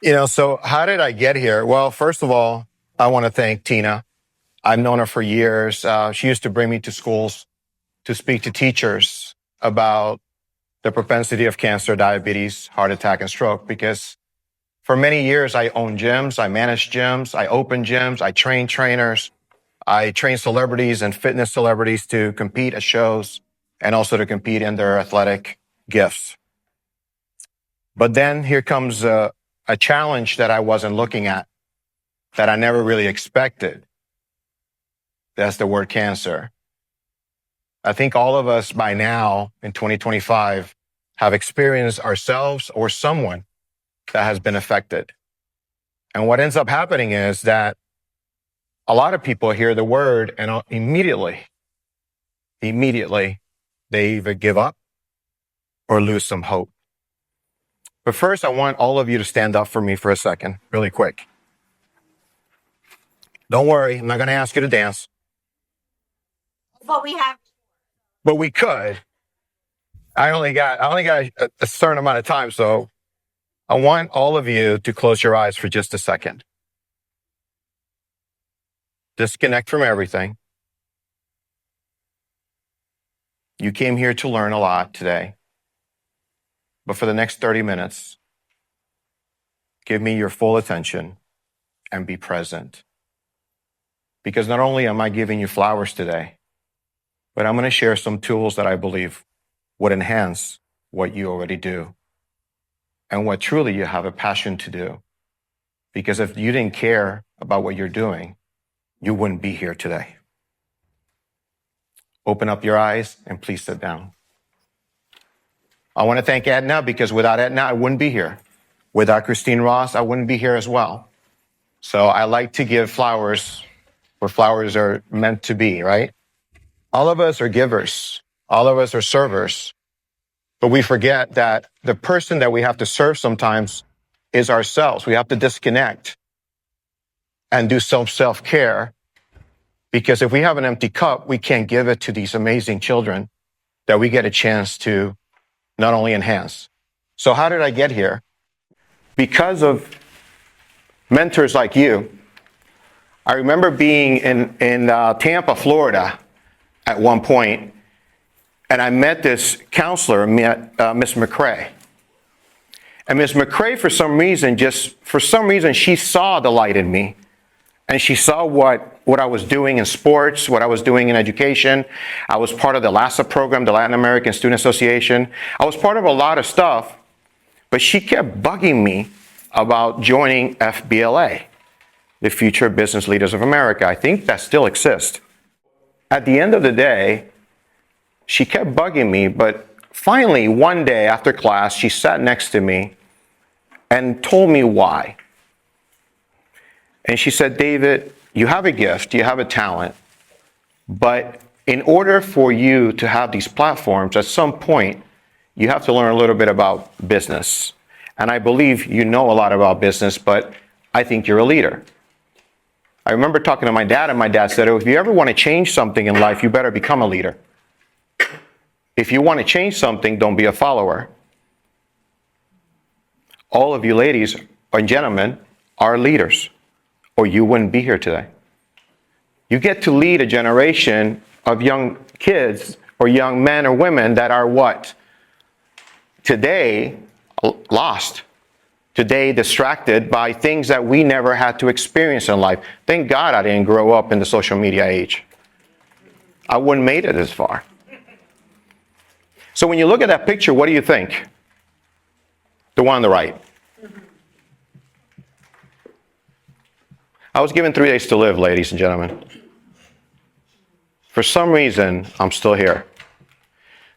So how did I get here? Well, first of all, I want to thank Tina. I've known her for years. She used to bring me to schools to speak to teachers about the propensity of cancer, diabetes, heart attack, and stroke, because for many years, I owned gyms, I managed gyms, I opened gyms, I trained trainers, I trained celebrities and fitness celebrities to compete at shows and also to compete in their athletic gifts. But then here comes a challenge that I wasn't looking at, that I never really expected. That's the word cancer. I think all of us by now in 2025 have experienced ourselves or someone that has been affected. And what ends up happening is that a lot of people hear the word and immediately, they either give up or lose some hope. But first, I want all of you to stand up for me for a second, really quick. Don't worry, I'm not going to ask you to dance. But we could. I only got a certain amount of time, so I want all of you to close your eyes for just a second. Disconnect from everything. You came here to learn a lot today. But for the next 30 minutes, give me your full attention and be present. Because not only am I giving you flowers today, but I'm going to share some tools that I believe would enhance what you already do and what truly you have a passion to do. Because if you didn't care about what you're doing, you wouldn't be here today. Open up your eyes and please sit down. I want to thank Edna, because without Edna, I wouldn't be here. Without Christine Ross, I wouldn't be here as well. So I like to give flowers where flowers are meant to be, right? All of us are givers. All of us are servers. But we forget that the person that we have to serve sometimes is ourselves. We have to disconnect and do some self-care, because if we have an empty cup, we can't give it to these amazing children that we get a chance to not only enhance. So how did I get here? Because of mentors like you. I remember being in Tampa, Florida at one point, and I met this counselor, Miss McCrae. And Miss McCrae, for some reason, she saw the light in me. And she saw what I was doing in sports, what I was doing in education. I was part of the LASA program, the Latin American Student Association. I was part of a lot of stuff, but she kept bugging me about joining FBLA, the Future Business Leaders of America. I think that still exists. At the end of the day, she kept bugging me, but finally, one day after class, she sat next to me and told me why. And she said, David, you have a gift, you have a talent, but in order for you to have these platforms, at some point, you have to learn a little bit about business. And I believe you know a lot about business, but I think you're a leader. I remember talking to my dad, and my dad said, if you ever want to change something in life, you better become a leader. If you want to change something, don't be a follower. All of you ladies and gentlemen are leaders, or you wouldn't be here today. You get to lead a generation of young kids or young men or women that are what? Today, lost. Today, distracted by things that we never had to experience in life. Thank God I didn't grow up in the social media age. I wouldn't have made it this far. So when you look at that picture, what do you think? The one on the right. I was given 3 days to live, ladies and gentlemen. For some reason, I'm still here.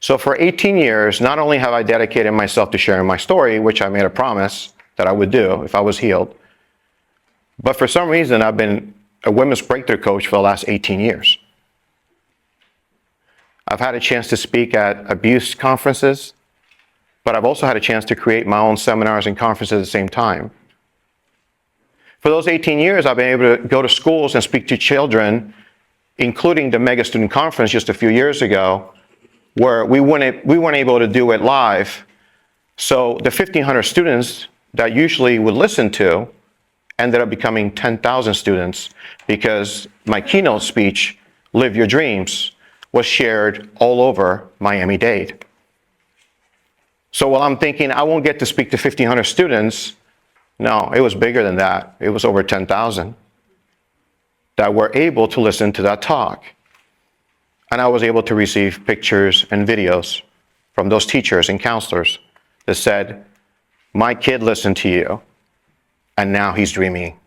So for 18 years, not only have I dedicated myself to sharing my story, which I made a promise that I would do if I was healed, but for some reason, I've been a women's breakthrough coach for the last 18 years. I've had a chance to speak at abuse conferences, but I've also had a chance to create my own seminars and conferences at the same time. For those 18 years, I've been able to go to schools and speak to children, including the Mega Student Conference just a few years ago, where we weren't able to do it live. So the 1,500 students that usually would listen to ended up becoming 10,000 students because my keynote speech, Live Your Dreams, was shared all over Miami-Dade. So while I'm thinking I won't get to speak to 1,500 students, no, it was bigger than that. It was over 10,000 that were able to listen to that talk. And I was able to receive pictures and videos from those teachers and counselors that said, my kid listened to you, and now he's dreaming.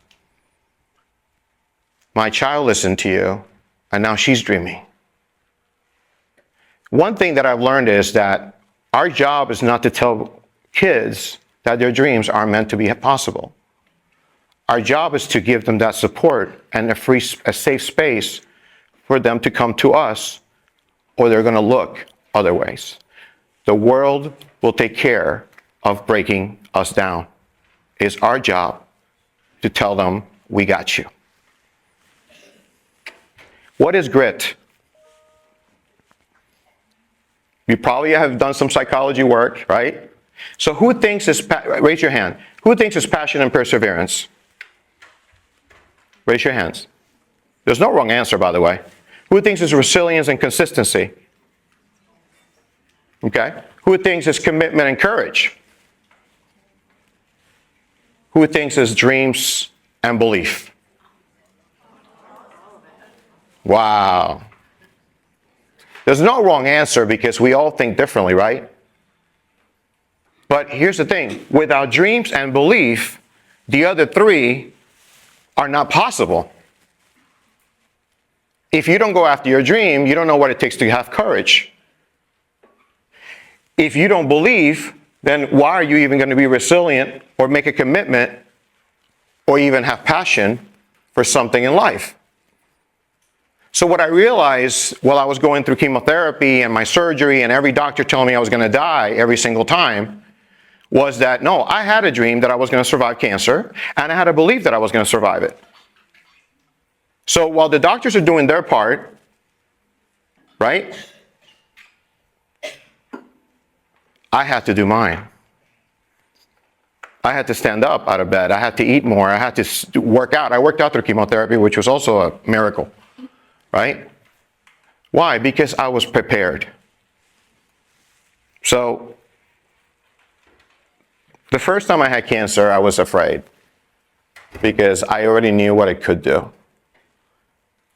My child listened to you, and now she's dreaming. One thing that I've learned is that our job is not to tell kids that their dreams are meant to be possible. Our job is to give them that support and a safe space for them to come to us, or they're going to look other ways. The world will take care of breaking us down. It's our job to tell them, we got you. What is grit? You probably have done some psychology work, right? So who thinks is, raise your hand. Who thinks is passion and perseverance? Raise your hands. There's no wrong answer, by the way. Who thinks is resilience and consistency? Okay. Who thinks is commitment and courage? Who thinks is dreams and belief? Wow. There's no wrong answer because we all think differently, right? But here's the thing. Without dreams and belief, the other three are not possible. If you don't go after your dream, you don't know what it takes to have courage. If you don't believe, then why are you even going to be resilient or make a commitment or even have passion for something in life? So what I realized while I was going through chemotherapy and my surgery and every doctor telling me I was going to die every single time was that, no, I had a dream that I was going to survive cancer, and I had a belief that I was going to survive it. So while the doctors are doing their part, right, I had to do mine. I had to stand up out of bed. I had to eat more. I had to work out. I worked out through chemotherapy, which was also a miracle, right? Why? Because I was prepared. So the first time I had cancer, I was afraid because I already knew what it could do.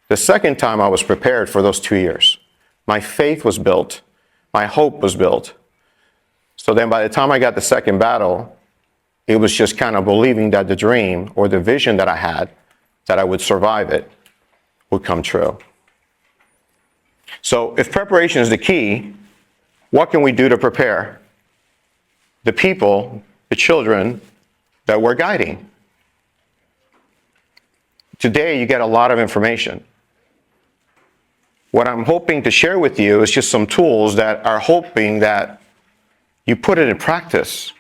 The second time I was prepared for those 2 years. My faith was built. My hope was built. So then by the time I got the second battle, it was just kind of believing that the dream or the vision that I had, that I would survive it, would come true. So if preparation is the key, what can we do to prepare the people, the children that we're guiding? Today, you get a lot of information. What I'm hoping to share with you is just some tools that are hoping that you put it in practice,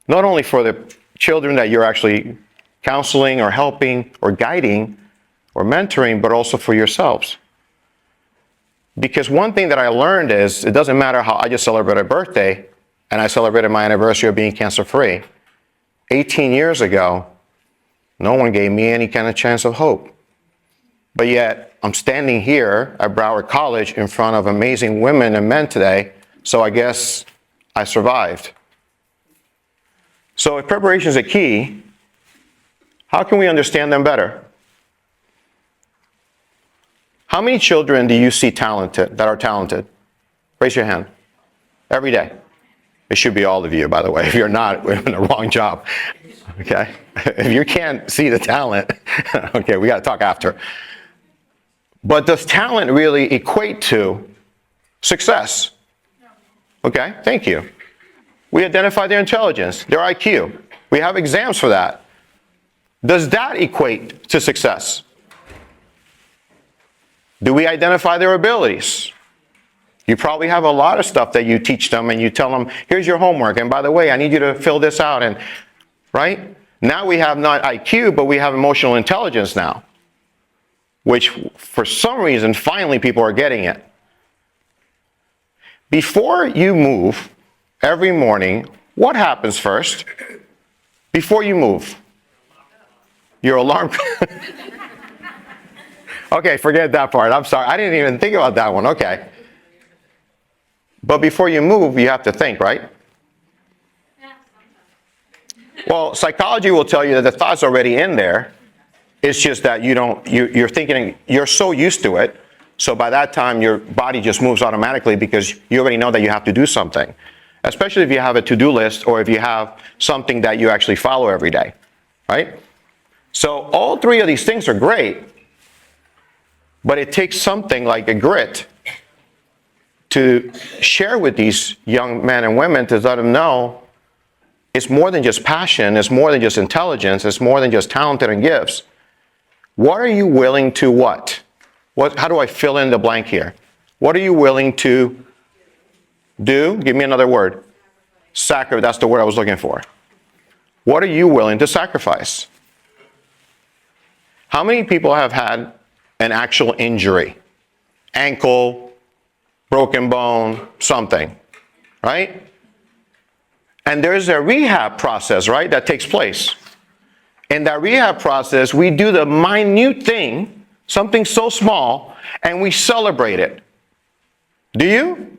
not only for the children that you're actually counseling or helping or guiding or mentoring, but also for yourselves. Because one thing that I learned is it doesn't matter how I just celebrated a birthday and I celebrated my anniversary of being cancer-free. 18 years ago, no one gave me any kind of chance of hope. But yet, I'm standing here at Broward College in front of amazing women and men today, so I guess I survived. So if preparation is a key, how can we understand them better? How many children do you see talented, that are talented? Raise your hand. Every day. It should be all of you, by the way. If you're not, we're in the wrong job. Okay? If you can't see the talent, okay, we got to talk after. But does talent really equate to success? Okay, thank you. We identify their intelligence, their IQ. We have exams for that. Does that equate to success? Do we identify their abilities? You probably have a lot of stuff that you teach them and you tell them, here's your homework, and by the way, I need you to fill this out, and right? Now we have not IQ, but we have emotional intelligence now, which for some reason, finally people are getting it. Before you move every morning, what happens first? Before you move, your alarm. Okay, forget that part. I'm sorry. I didn't even think about that one. Okay. But before you move, you have to think, right? Well, psychology will tell you that the thought's already in there. It's just that you're thinking, you're so used to it. So by that time, your body just moves automatically because you already know that you have to do something. Especially if you have a to-do list or if you have something that you actually follow every day, right? So all three of these things are great, but it takes something like a grit to share with these young men and women to let them know it's more than just passion, it's more than just intelligence, it's more than just talented and gifts. What are you willing to what? How do I fill in the blank here? What are you willing to do? Give me another word. Sacrifice, that's the word I was looking for. What are you willing to sacrifice? How many people have had an actual injury? Ankle, broken bone, something, right? And there's a rehab process, right, that takes place. In that rehab process, we do the minute thing, something so small, and we celebrate it. Do you?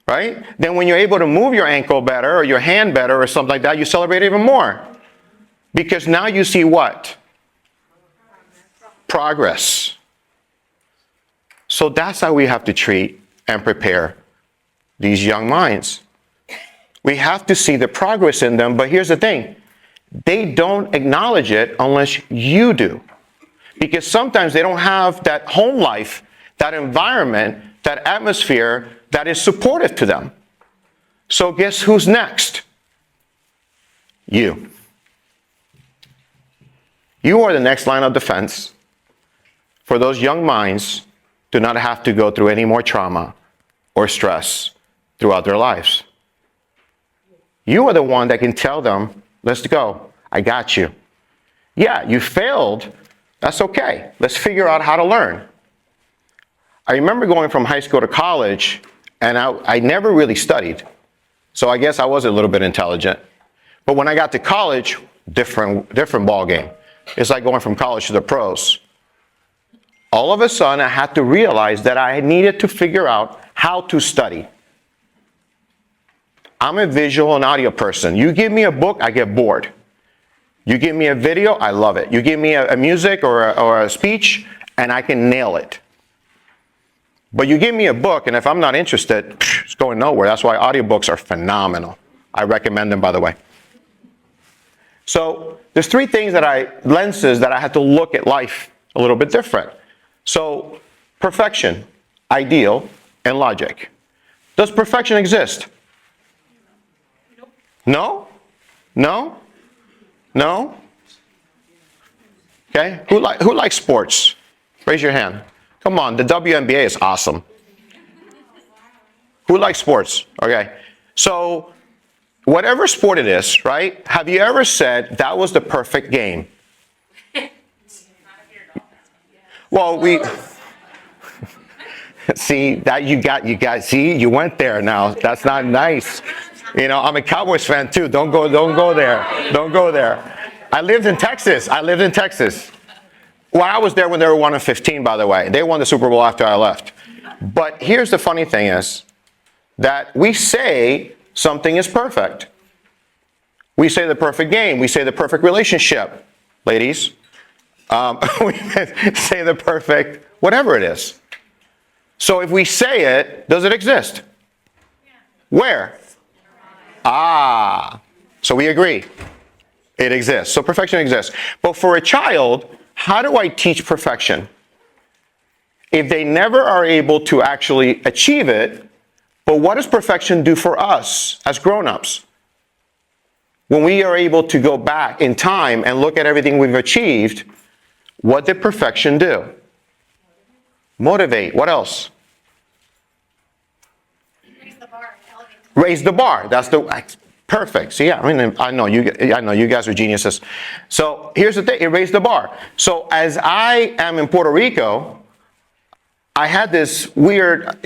Right? Then when you're able to move your ankle better or your hand better or something like that, you celebrate even more. Because now you see what? Progress. So that's how we have to treat and prepare these young minds. We have to see the progress in them, but here's the thing. They don't acknowledge it unless you do. Because sometimes they don't have that home life, that environment, that atmosphere that is supportive to them. So guess who's next? You. You are the next line of defense for those young minds to not have to go through any more trauma or stress throughout their lives. You are the one that can tell them, let's go. I got you. Yeah, you failed. That's okay. Let's figure out how to learn. I remember going from high school to college, and I never really studied. So I guess I was a little bit intelligent. But when I got to college, different ball game. It's like going from college to the pros. All of a sudden, I had to realize that I needed to figure out how to study. I'm a visual and audio person. You give me a book, I get bored. You give me a video, I love it. You give me a music or a speech, and I can nail it. But you give me a book, and if I'm not interested, it's going nowhere. That's why audiobooks are phenomenal. I recommend them, by the way. So there's three lenses that I had to look at life a little bit different. So perfection, ideal, and logic. Does perfection exist? No? No? No? Okay, who likes sports? Raise your hand. Come on, the WNBA is awesome. Who likes sports? Okay, so whatever sport it is, right? Have you ever said that was the perfect game? Well, see that you got. See, you went there now. That's not nice. You know, I'm a Cowboys fan too. Don't go there. Don't go there. I lived in Texas. Well, I was there when they were 1-15, by the way. They won the Super Bowl after I left. But here's the funny thing is that we say something is perfect. We say the perfect game. We say the perfect relationship, ladies. We say the perfect whatever it is. So if we say it, does it exist? Where? So we agree. It exists. So perfection exists. But for a child, how do I teach perfection? If they never are able to actually achieve it, but what does perfection do for us as grown-ups? When we are able to go back in time and look at everything we've achieved, what did perfection do? Motivate. What else? Raise the bar. That's perfect. So yeah, I know you guys are geniuses. So here's the thing, it raised the bar. So as I am in Puerto Rico, I had this weird,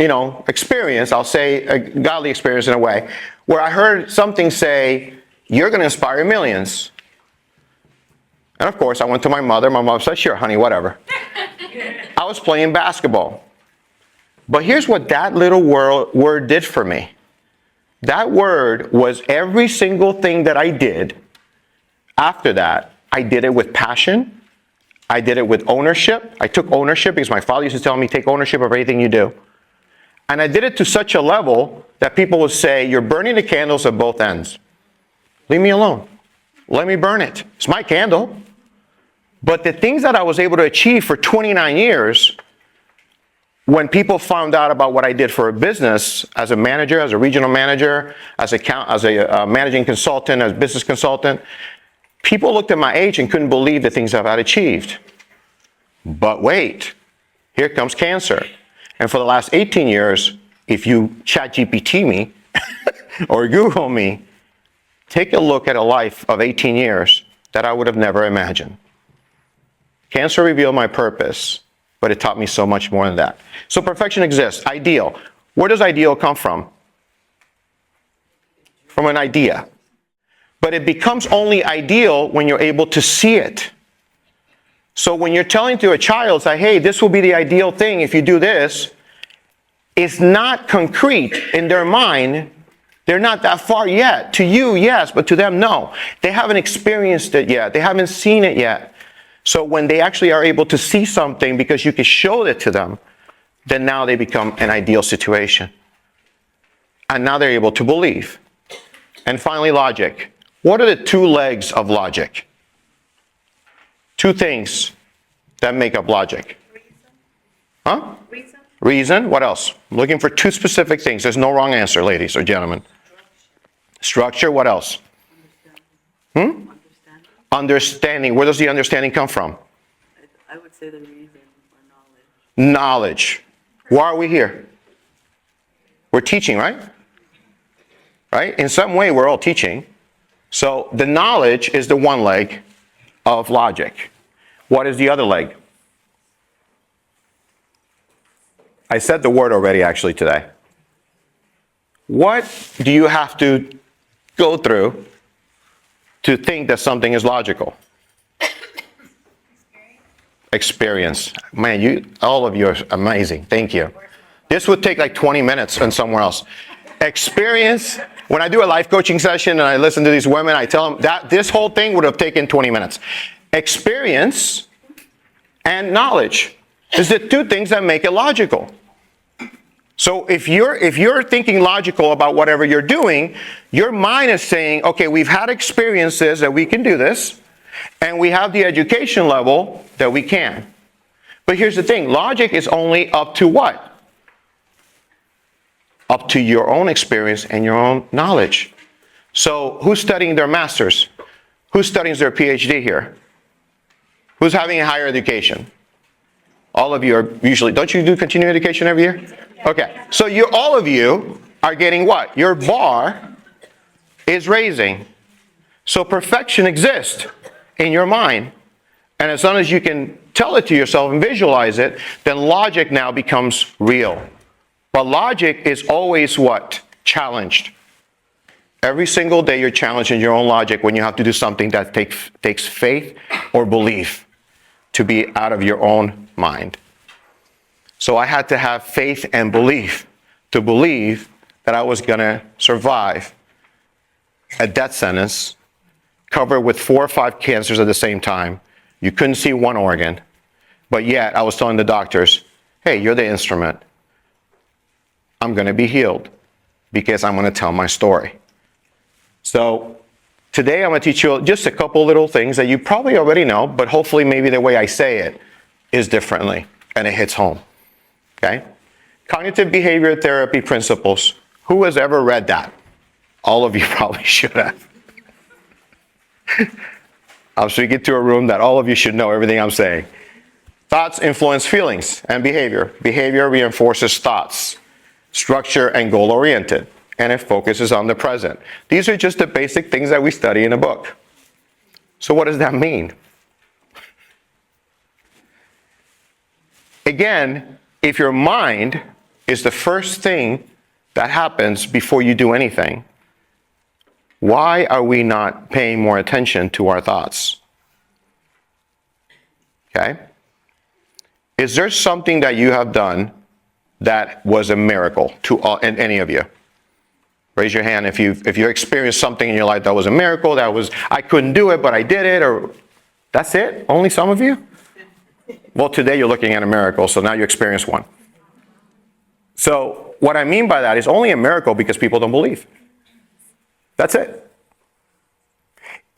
experience, I'll say a godly experience in a way, where I heard something say, you're going to inspire millions. And of course, I went to my mother. My mom said, sure, honey, whatever. I was playing basketball. But here's what that little word did for me. That word was every single thing that I did after that. I did it with passion. I did it with ownership. I took ownership because my father used to tell me, take ownership of everything you do. And I did it to such a level that people would say, you're burning the candles at both ends. Leave me alone. Let me burn it. It's my candle. But the things that I was able to achieve for 29 years, when people found out about what I did for a business, as a manager, as a regional manager, as a managing consultant, as a business consultant, people looked at my age and couldn't believe the things I've had achieved. But wait, here comes cancer. And for the last 18 years, if you ChatGPT me or Google me, take a look at a life of 18 years that I would have never imagined. Cancer revealed my purpose, but it taught me so much more than that. So perfection exists. Ideal. Where does ideal come from? From an idea. But it becomes only ideal when you're able to see it. So when you're telling to a child, say, hey, this will be the ideal thing if you do this, it's not concrete in their mind. They're not that far yet. To you, yes, but to them, no. They haven't experienced it yet. They haven't seen it yet. So when they actually are able to see something because you can show it to them, then now they become an ideal situation. And now they're able to believe. And finally, logic. What are the two legs of logic? Two things that make up logic. Huh? Reason. What else? I'm looking for two specific things. There's no wrong answer, ladies or gentlemen. Structure. What else? Understanding. Where does the understanding come from? I would say the reason or knowledge. Knowledge. Why are we here? We're teaching, right? Right? In some way, we're all teaching. So the knowledge is the one leg of logic. What is the other leg? I said the word already actually today. What do you have to go through to think that something is logical? Experience. Man, all of you are amazing. Thank you. This would take like 20 minutes and somewhere else. Experience. When I do a life coaching session and I listen to these women, I tell them that this whole thing would have taken 20 minutes. Experience and knowledge is the two things that make it logical. So if you're thinking logical about whatever you're doing, your mind is saying, okay, we've had experiences that we can do this, and we have the education level that we can. But here's the thing, logic is only up to what? Up to your own experience and your own knowledge. So who's studying their master's? Who's studying their PhD here? Who's having a higher education? All of you are usually, don't you do continuing education every year? Okay, so all of you are getting what? Your bar is raising. So perfection exists in your mind. And as long as you can tell it to yourself and visualize it, then logic now becomes real. But logic is always what? Challenged. Every single day you're challenged in your own logic when you have to do something that takes faith or belief to be out of your own mind. So I had to have faith and belief to believe that I was going to survive a death sentence, covered with 4 or 5 cancers at the same time. You couldn't see one organ, but yet I was telling the doctors, hey, you're the instrument. I'm going to be healed because I'm going to tell my story. So today I'm going to teach you just a couple little things that you probably already know, but hopefully maybe the way I say it is differently and it hits home. Okay? Cognitive behavior therapy principles. Who has ever read that? All of you probably should have. I'm speaking to a room that all of you should know everything I'm saying. Thoughts influence feelings and behavior. Behavior reinforces thoughts. Structure and goal-oriented. And it focuses on the present. These are just the basic things that we study in a book. So what does that mean? Again, if your mind is the first thing that happens before you do anything, Why are we not paying more attention to our thoughts? Okay? Is there something that you have done that was a miracle to any of you? Raise your hand if you experienced something in your life that was a miracle, that was, I couldn't do it, but I did it, or that's it? Only some of you? Well, today you're looking at a miracle, so now you experience one. So what I mean by that is only a miracle because people don't believe. That's it.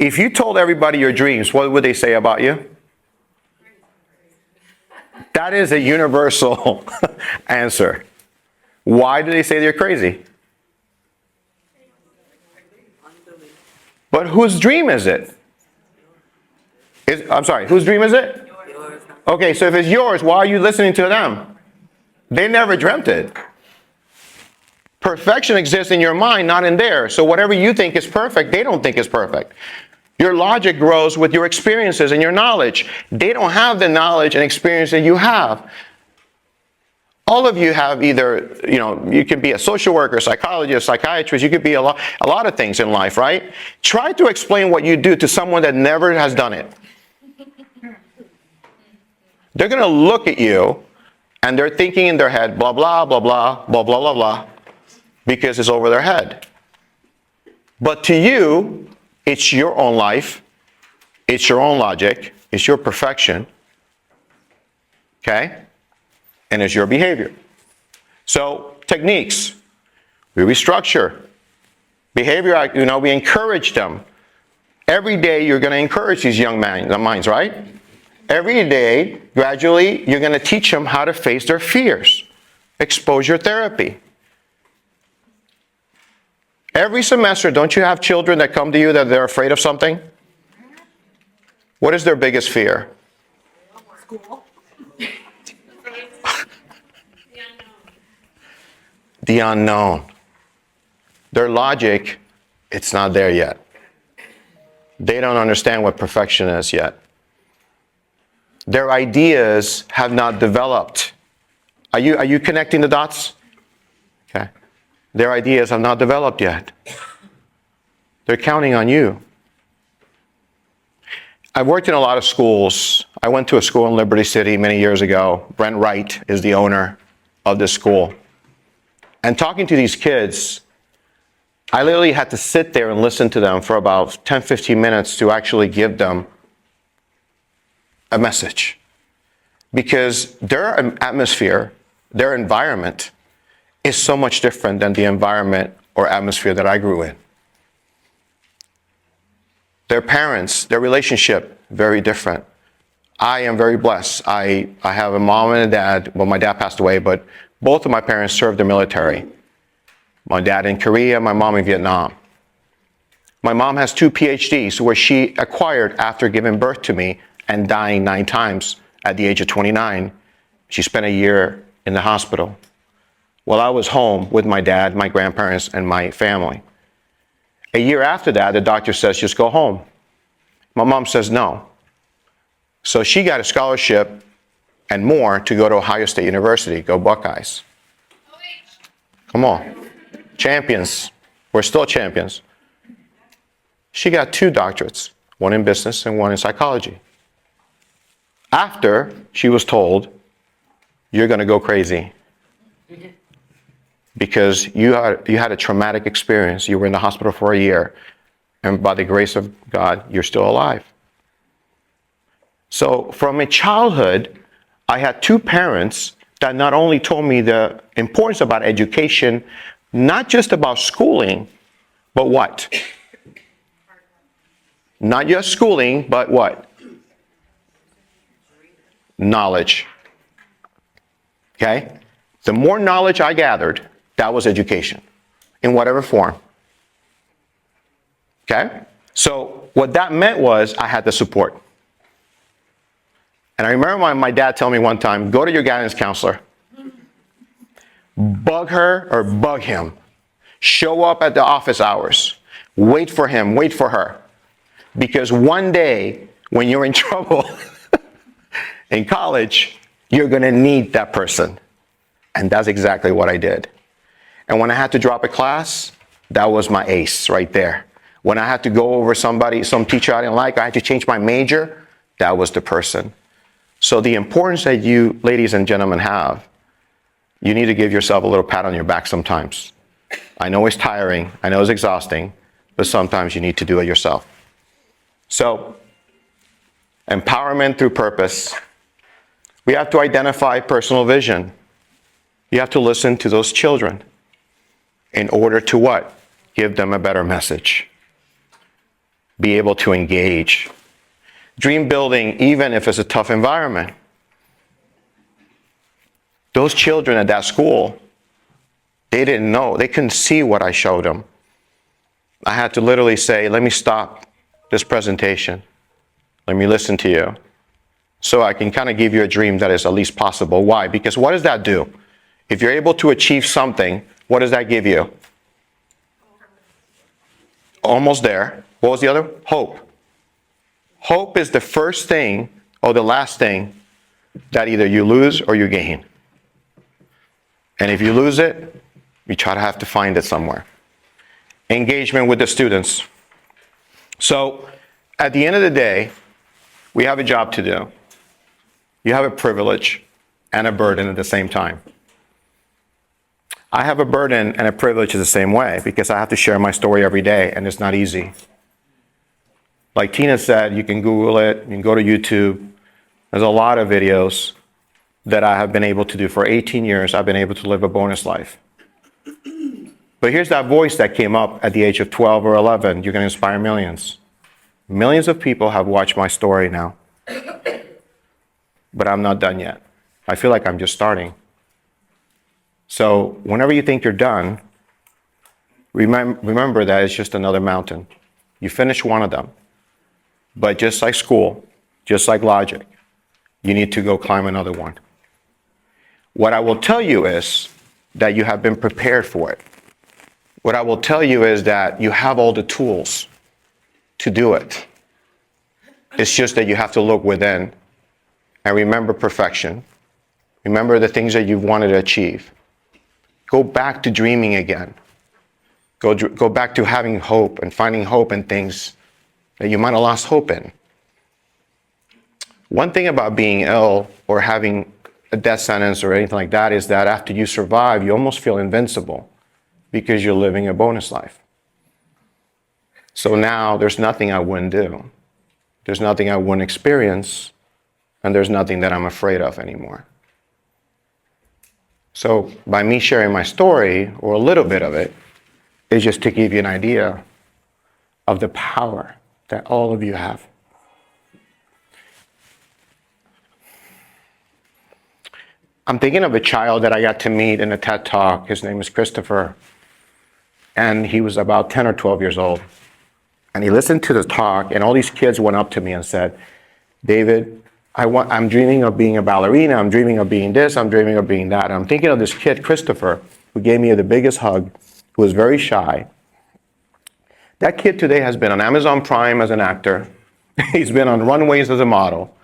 If you told everybody your dreams, what would they say about you? That is a universal answer. Why do they say they're crazy? But whose dream is it? I'm sorry, whose dream is it? Okay, so if it's yours, why are you listening to them? They never dreamt it. Perfection exists in your mind, not in theirs. So whatever you think is perfect, they don't think is perfect. Your logic grows with your experiences and your knowledge. They don't have the knowledge and experience that you have. All of you have either, you could be a social worker, psychologist, psychiatrist, you could be a lot of things in life, right? Try to explain what you do to someone that never has done it. They're going to look at you and they're thinking in their head, blah, blah, blah, blah, blah, blah, blah, blah, because it's over their head. But to you, it's your own life, it's your own logic, it's your perfection, okay? And it's your behavior. So, techniques. We restructure. Behavior, we encourage them. Every day you're going to encourage these young minds, right? Every day, gradually, you're going to teach them how to face their fears. Exposure therapy. Every semester, don't you have children that come to you that they're afraid of something? What is their biggest fear? School. The unknown. Their logic, it's not there yet. They don't understand what perfection is yet. Their ideas have not developed. Are you connecting the dots? Okay. Their ideas have not developed yet. They're counting on you. I've worked in a lot of schools. I went to a school in Liberty City many years ago. Brent Wright is the owner of this school. And talking to these kids, I literally had to sit there and listen to them for about 10, 15 minutes to actually give them a message. Because their atmosphere, their environment is so much different than the environment or atmosphere that I grew in. Their parents, their relationship, very different. I am very blessed. I have a mom and a dad. Well, my dad passed away, but both of my parents served the military. My dad in Korea, my mom in Vietnam. My mom has 2 PhDs where she acquired after giving birth to me and dying 9 times at the age of 29. She spent a year in the hospital while I was home with my dad, my grandparents, and my family. A year after that, the doctor says, just go home. My mom says no. So she got a scholarship and more to go to Ohio State University. Go Buckeyes. Come on. Champions. We're still champions. She got 2 doctorates, one in business and one in psychology. After she was told, you're going to go crazy because you had a traumatic experience. You were in the hospital for a year, and by the grace of God, you're still alive. So from a childhood, I had 2 parents that not only told me the importance about education, not just about schooling, but what? Not just schooling, but what? Knowledge. Okay? The more knowledge I gathered, that was education, in whatever form. Okay? So what that meant was I had the support. And I remember my dad telling me one time, go to your guidance counselor. Bug her or bug him. Show up at the office hours. Wait for him, wait for her. Because one day, when you're in trouble in college, you're going to need that person. And that's exactly what I did. And when I had to drop a class, that was my ace right there. When I had to go over some teacher I didn't like, I had to change my major, that was the person. So the importance that you, ladies and gentlemen, have, you need to give yourself a little pat on your back sometimes. I know it's tiring, I know it's exhausting, but sometimes you need to do it yourself. So, empowerment through purpose. We have to identify personal vision. You have to listen to those children in order to what? Give them a better message. Be able to engage. Dream building, even if it's a tough environment. Those children at that school, they didn't know. They couldn't see what I showed them. I had to literally say, let me stop this presentation. Let me listen to you. So I can kind of give you a dream that is at least possible. Why? Because what does that do? If you're able to achieve something, what does that give you? Almost there. What was the other? Hope. Hope is the first thing or the last thing that either you lose or you gain. And if you lose it, you try to have to find it somewhere. Engagement with the students. So at the end of the day, we have a job to do. You have a privilege and a burden at the same time. I have a burden and a privilege in the same way because I have to share my story every day, and it's not easy. Like Tina said, you can Google it, you can go to YouTube. There's a lot of videos that I have been able to do. For 18 years, I've been able to live a bonus life. But here's that voice that came up at the age of 12 or 11. You're going to inspire millions. Millions of people have watched my story now. But I'm not done yet. I feel like I'm just starting. So whenever you think you're done, remember that it's just another mountain. You finish one of them. But just like school, just like logic, you need to go climb another one. What I will tell you is that you have been prepared for it. What I will tell you is that you have all the tools to do it. It's just that you have to look within and remember perfection. Remember the things that you've wanted to achieve. Go back to dreaming again. Go back to having hope and finding hope in things that you might have lost hope in. One thing about being ill or having a death sentence or anything like that is that after you survive, you almost feel invincible because you're living a bonus life. So now there's nothing I wouldn't do. There's nothing I wouldn't experience, and there's nothing that I'm afraid of anymore. So by me sharing my story, or a little bit of it, is just to give you an idea of the power that all of you have. I'm thinking of a child that I got to meet in a TED Talk. His name is Christopher. And he was about 10 or 12 years old. And he listened to the talk, and all these kids went up to me and said, David, I'm dreaming of being a ballerina. I'm dreaming of being this. I'm dreaming of being that. And I'm thinking of this kid, Christopher, who gave me the biggest hug, who was very shy. That kid today has been on Amazon Prime as an actor. He's been on runways as a model.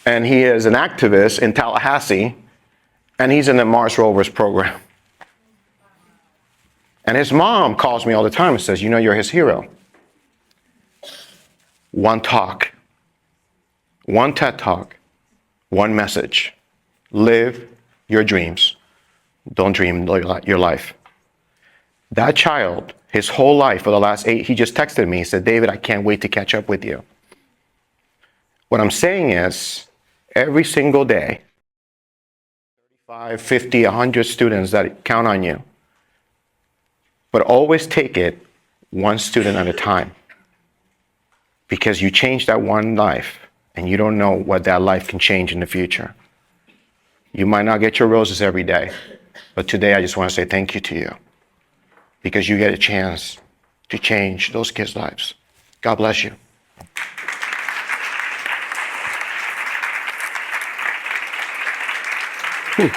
And he is an activist in Tallahassee. And he's in the Mars Rovers program. And his mom calls me all the time and says, you know, you're his hero. One talk, one TED Talk, one message. Live your dreams. Don't dream your life. That child, his whole life for the last 8, he just texted me. He said, David, I can't wait to catch up with you. What I'm saying is, every single day, 35, 50, 100 students that count on you. But always take it one student at a time. Because you change that one life, and you don't know what that life can change in the future. You might not get your roses every day, but today I just want to say thank you to you. Because you get a chance to change those kids' lives. God bless you. Whew.